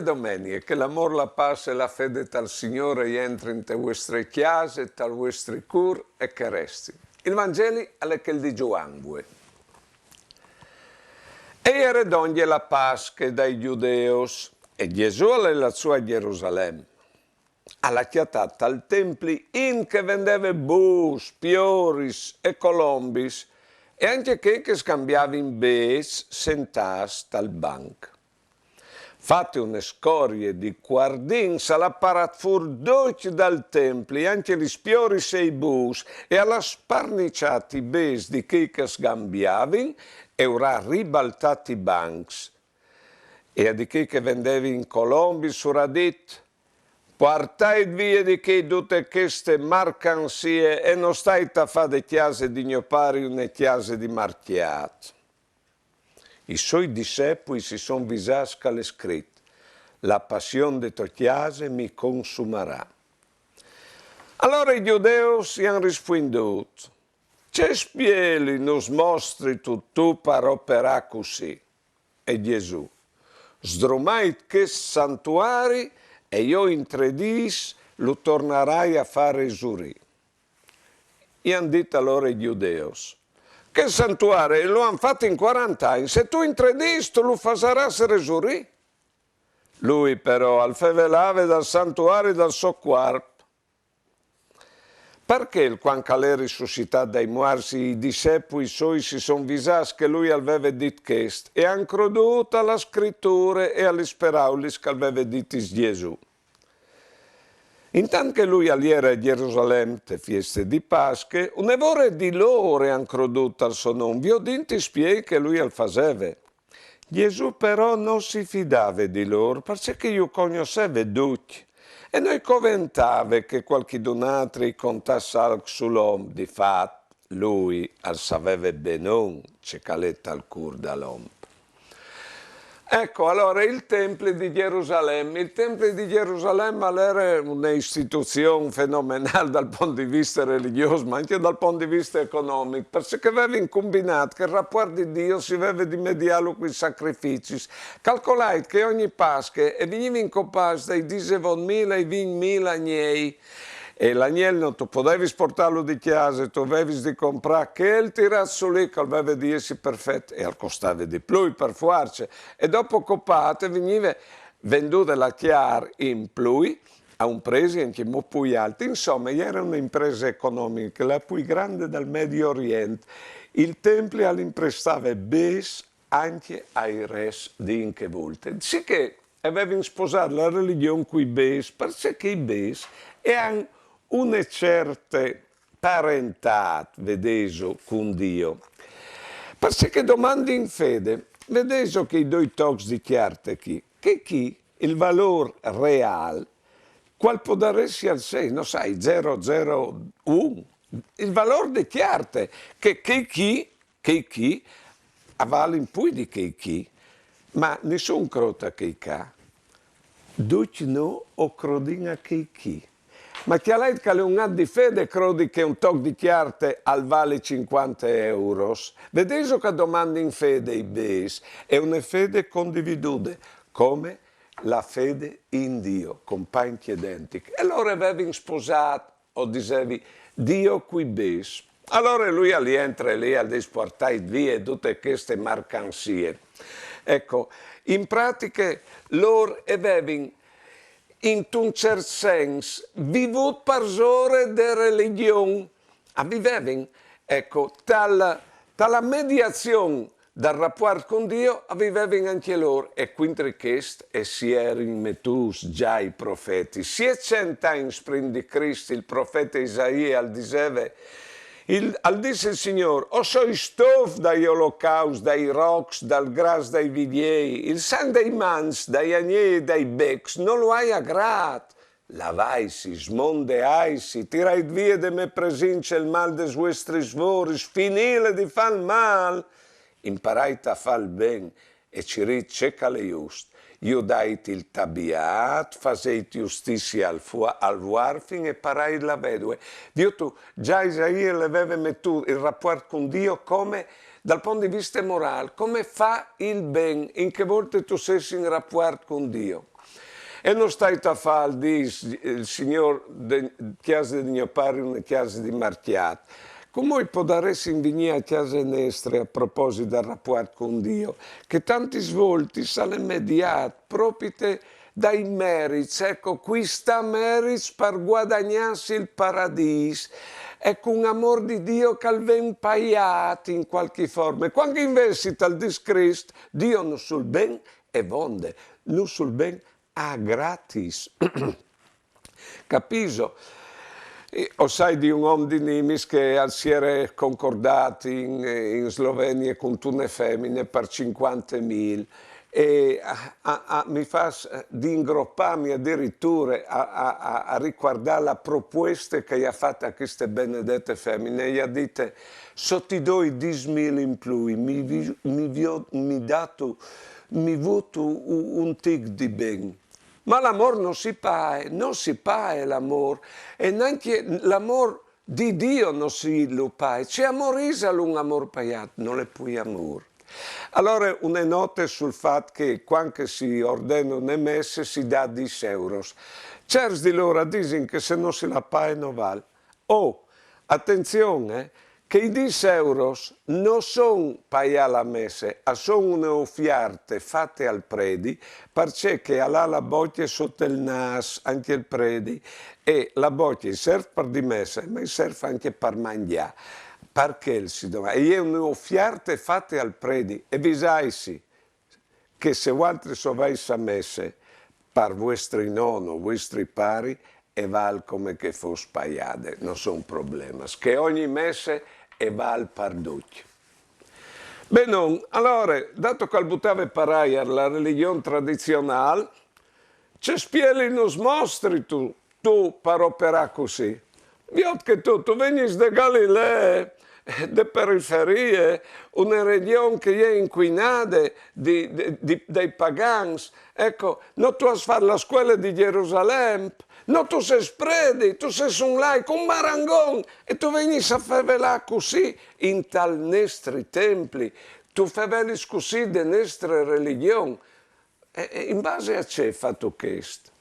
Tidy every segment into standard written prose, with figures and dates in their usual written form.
domeniche, che l'amore, la pace e la fede tal Signore entri in te vostre chiese, tal vostri cur e che resti. Il Vangelo è che il di Giovanni. E era donde la Pasca dai Giudeos, e Gesù alla sua Gerusalemme. Alla chiatata al tempio in che vendeva bus, pioris e colombis, e anche che scambiava in bes sentas tal banco. Fate une scorie di quardins alla parat fur dolci dal tempio, anche gli spioris e i bus, e alla sparniciati bes di che scambiavin, e ora ribaltati banks. E a di che vendevi in colombi sura dit, portate via di che tutte queste mercanzie e non stai a fare le chiese di gnopari né chiese di marchiato. I suoi discepoli si sono visati alle scritte, la passione di tua chiesa mi consumerà. Allora i giudei si hanno risponduto, c'è spieli nos mostri tu per operare così. E Gesù, sdrumai che santuari e io in 3 giorni lo tornerai a fare giurì. E hanno detto allora i giudei, che santuario lo hanno fatto in 40 anni, se tu in 3 giorni lo farai essere giurì. Lui però al fevelave dal santuario dal suo quarto. Perché il quando è risuscitato dai morti, i discepoli suoi si sono visati che lui aveva detto questo e hanno creduto alla scrittura e alle parole che aveva detto Gesù. Intanto che lui era a Gerusalemme, le feste di Pasqua, un'ora di loro hanno creduto al suo nome, vi ho detto spieghi che lui al faceva. Gesù però non si fidava di loro perché io conoscevo tutti. E noi commentava che qualche altro contasse algo sull'uomo, di fatto lui sapeva benone che caletta al cur dall'uomo. Ecco, allora il Tempio di Gerusalemme. Il Tempio di Gerusalemme era un'istituzione fenomenale dal punto di vista religioso, ma anche dal punto di vista economico, perché aveva combinato che il rapporto di Dio si aveva di mediare con i sacrifici. Calcolate che ogni Pasqua veniva incompasso dai 19.000 ai 20.000 agnei, e l'agnello non tu potevi portarlo di chiesa, tu avevi di comprare che il tirazzo lì che aveva di essere perfetto e al costava di più per farci, e dopo coppate veniva venduta la chiara in più a un prezzo anche molto più alto. Insomma, era un'impresa economica la più grande del Medio Oriente. Il Tempio l'imprestava bes anche ai res di inche volte. Sì che avevano sposato la religione con i bes, perché i bes erano una certa parentat, vedeso, con Dio. Perché domandi in fede, vedeso che i due tocchi di chiarte qui, che chi il valore reale, qual può darsi al 6, non sai, 001, il valore di chiarte, che chi, avvale in più di che chi, ma nessun crota che ca, duci no o crodina che chi. Ma chi ha letto che è un anno di fede, credi che un tocco di chiarte al vale 50 euro. Vedete che domanda in fede i bes, è una fede condividuta, come la fede in Dio, compagni identici. E allora avevi sposato, o dicevi, Dio qui bes. Allora lui entra lì a disportare via tutte queste mercanzie. Ecco, in pratica loro avevano in un certo senso vivut persone di religione, avevano, ecco, tale mediazione dal rapporto con Dio, avevano anche loro, e quindi questo e si erano mettuti già i profeti. Sia 100 anni prima di Cristo il profeta Isaia diceva, al disse il Signore, o soi stof dagli olocausti, dai rocks, dal gras dai vidiei, il sangue dei mans, dai agnei e dai becks, non lo hai aggrato. Lavaisi, smondeaisi, tirai via de me presince il mal des vostri svoris, finile di far mal. Imparai a far ben e ci ricecale just. Io daiti il tabiat, faseiti giustizia al warfing e parai la vedove. Dio tu, già Isaia aveva messo il rapporto con Dio come, dal punto di vista morale, come fa il ben, in che volte tu sei in rapporto con Dio. E non stai a fare, dice il Signore, chiesa di mio padre, una chiesa di marchiato. Come può dare in vigna a chiesa nostra a proposito del rapporto con Dio, che tanti svolti sono immediati, proprio dai meriti, ecco, qui sta meriti per guadagnarsi il paradiso, ecco un amor di Dio che viene pagato in qualche forma. E quando investi al discristo, Dio non sul ben e vonde, non sul ben a gratis. Capiso? O sai di un uomo di Nimis che si era concordato in Slovenia con una femmine per 50.000 e mi fa di ingropparmi addirittura a riguardare la proposta che ha fatto a queste benedette femmine. E ha detto, sotto i 10.000 in più, mi voto un tic di ben. Ma l'amore non si paga l'amore, e neanche l'amore di Dio non si lo paga. C'è amore un amore pagato, non è più amore. Allora, una nota sul fatto che quando si ordina una messa si dà 10 euro. Certi di loro dicono che se non si la paga non vale. Oh, attenzione, che i 10 euro non sono pagati alla messa, ma sono una offerta fatta al predi, perché ha la boccia sotto il naso, anche il predi, e la boccia serve per di messa, ma serve anche per mangiare. Perché si domanda? E è un'offerta fatta al predi, e vi sai che se voi sovete a messa per vostri nonni, vostri pari, e vale come che fosse pagate, non sono un problema. Che ogni messa e vale per tutti. Bene, allora, dato che buttava per aria la religione tradizionale, ci spieghi nos mostri tu per operare così. Io che tu veni da Galilea, de periferie, una regione che è inquinata dai pagani. Ecco, non tu hai fatto la scuola di Gerusalemme, no, tu sei spredi, tu sei un laico, un marangon, e tu vieni a fare così in tal nostri templi, tu fai così delle nostre religioni. E in base a che hai fatto questo?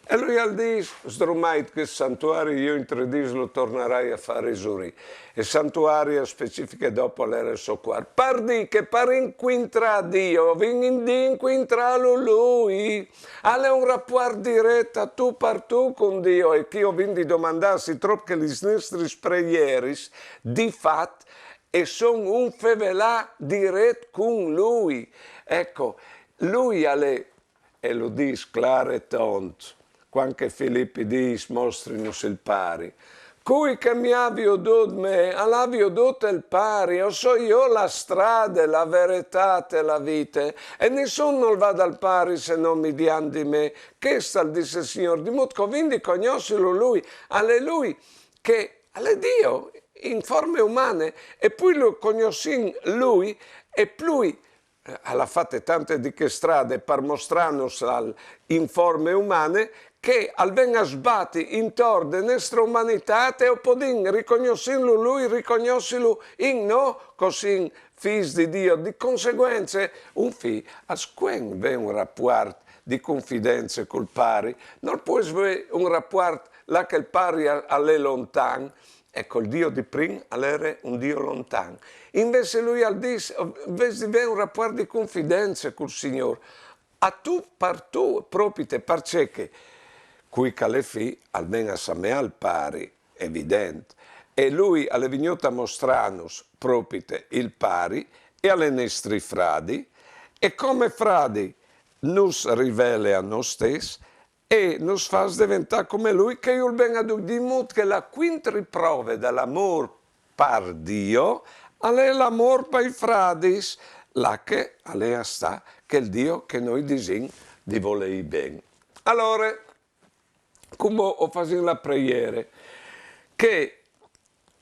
E lui ha detto, sdromai che il santuario io in 3 giorni lo tornerai a fare esuri. E il santuario specifica dopo l'era so qua. Pardi che per incontrare Dio, vieni incontrarlo lui. Ha un rapporto diretto tu per tu con Dio. E che io vindi domandarsi troppo che le nostre preghiere, di fatto, e sono un fevelà diretto con lui. Ecco, lui ha le, e lo dice chiaro e tonto, quando Filippi dice, mostrinos il pari. Cui che mi ha veduto me, l'ha veduto il pari, o so io la strada, la verità e la vita, e nessuno non va al pari se non mi diano di me. Che sta, disse il Signore, di molto quindi conoscilo lui, alle lui, che alle Dio, in forme umane, e poi lo conosci lui, e poi ha fatto tante di che strade per mostrarnos in forme umane, che al venga sbatti intorno alla nostra umanità e podin riconoscerlo lui, riconoscerlo in no, così figli di Dio. Di conseguenza, un figlio a squen ve un rapporto di confidenza col pari, non può avere un rapporto là che il pari è lontano, e col Dio di prima era un Dio lontano. Invece lui invece di avere un rapporto di confidenza col Signore, a tu per tu, proprio perché qui che le figlie, almeno a me al pari, evidente, e lui è venuto a mostrarnos proprio il pari e alle nostri fradi, e come fradi nos rivela a noi stessi e nos fa diventare come lui, che io ben ad udimut che la quinta riprova dell'amore per Dio è l'amore per i fradis, là che alea sta, che è il Dio che noi diciamo di voler bene. Allora, come ho fatto la preghiera, che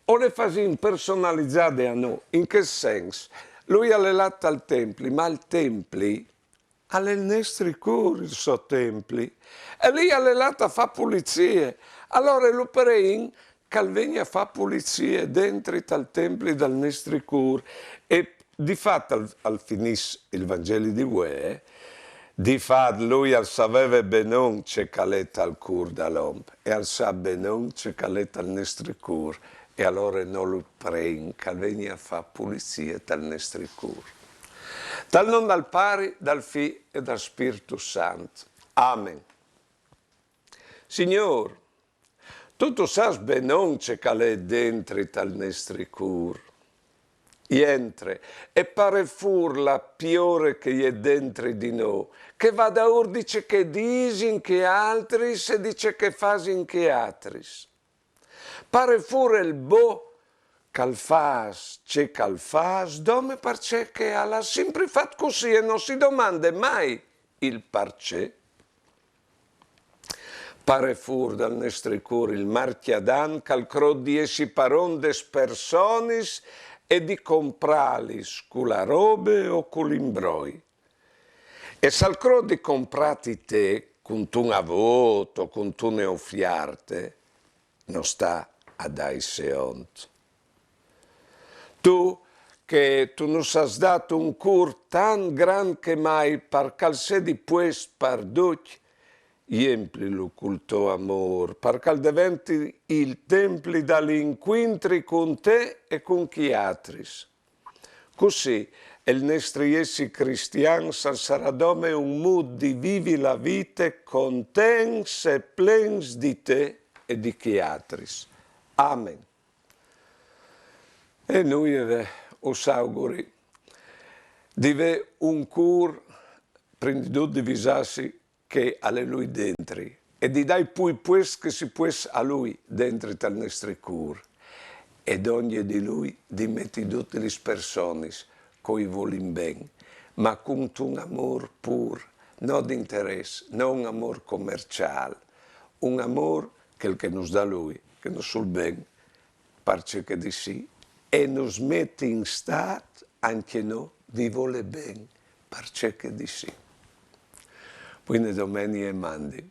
o le facciamo personalizzate a noi, in che senso? Lui ha lelato al Templi, ma il Templi ha le nostre cure, il suo Templi, e lì ha lelato a fare pulizie. Allora lo prego che vieni a fare pulizie dentro al Templi dal nostri cure, e di fatto al finire il Vangelo di Ue, Di fad lui al saveve benon c'è caletta al cur da l'omp, e al sa benon c'è caletta al nostro cur, e allora non lo pren, che veni a fa pulizia dal nostro cur. Dal non dal pari, dal Fi e dal Spirito Santo. Amen. Signor, tu sas benon c'è calè dentro dal nostro cur. Entra e pare fur la piore che è dentro di noi, che va da ur dice che disin che altris e dice che fasin che altris. Pare fur il bo calfas, c'è calfas, dome parce che alla sempre fatto così e non si domanda mai il parce. Pare fur dal nostro cuore il marchiadan calcro di essi parondes personis e di compralis cu la robe o cu l'imbroi. E salcro di comprati te, con tu a voto, con tu ne offiarte, non sta a dai seont. Tu, che tu nos has dato un cur tan gran che mai par calse di pues parduc, Iemplilo col tuo amor, perché diventi il tempio dall'incontri con te e con chi altris. Così il nostro essi cristiano sarà come un mood di vivi la vita contents e plens di te e di chi altris. Amen. E noi os auguri di avere un cur prendito di visarsi che a lui dentro e di dai poi pues che si pues a lui dentro dal nostro cur ed ogni di lui di metti tutte le persone coi volim ben ma con un amor pur non di interesse non un amor commerciale un amor che il che nos dà lui che nos sul ben parce che di sì e nos mette in stato anche noi di vole ben parce che di sì. Quindi domani e mandi.